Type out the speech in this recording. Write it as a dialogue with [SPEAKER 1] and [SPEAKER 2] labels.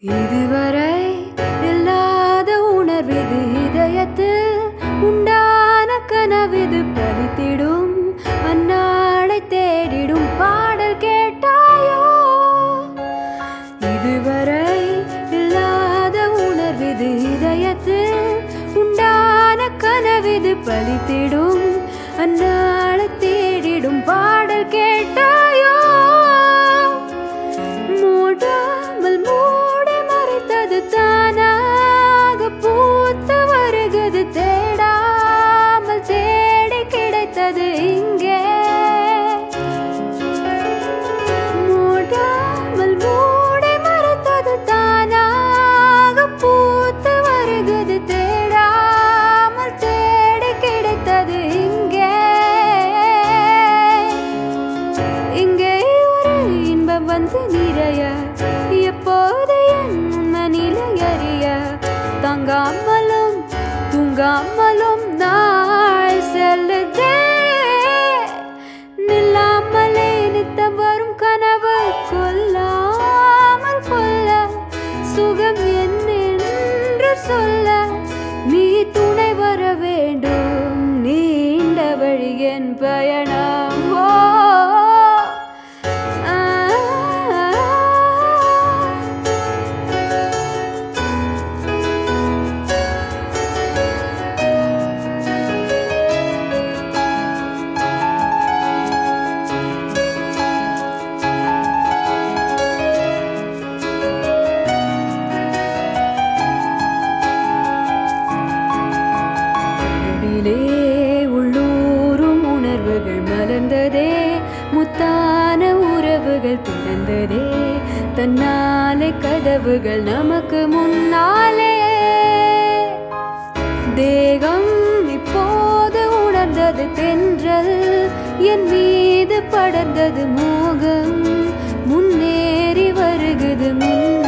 [SPEAKER 1] இதுவரை இல்லாத உணர்விது இதயத்தில் உண்டான கனவிது பலித்திடும் அந்நாளை தேடிடும் பாடல் கேட்டாயோ இதுவரை இல்லாத உணர்விது இதயத்தில் உண்டான கனவிது பலித்திடும் அந்நாளை தேடிடும் பாடல் கேட்டாயோ மூடாமல் மூடி மறைத்தது தானாக பூத்து வருகிறது தேடாமல் தேடி கிடைத்தது இங்கே மூடாமல் மூடி மறைத்தது தானாக பூத்து வருகிறது தேடாமல் தேடி கிடைத்தது இங்கே இங்கே ஒரு இன்பம் வந்து நிறைய எப்போது என் உண்மை நிலை அறிய தங்காமலும் தூங்காமலும் நாள் செல்லுதே நில்லாமலே நித்தம் வரும் கனவு கொல்லாமல் கொல்ல சுகம் என்னென்று சொல்ல நீ துணை வர வேண்டும் நீண்ட வழி என் பயணம் உள்ளூரும் உணர்வுகள் மலர்ந்ததே முத்தான உறவுகள் பிறந்ததே தன்னாலே கதவுகள் நமக்கு முன்னாலே தேகம் இப்போது உணர்ந்தது தென்றல் என் மீது படர்ந்தது மோகம் முன்னேறி வருகிறது முன்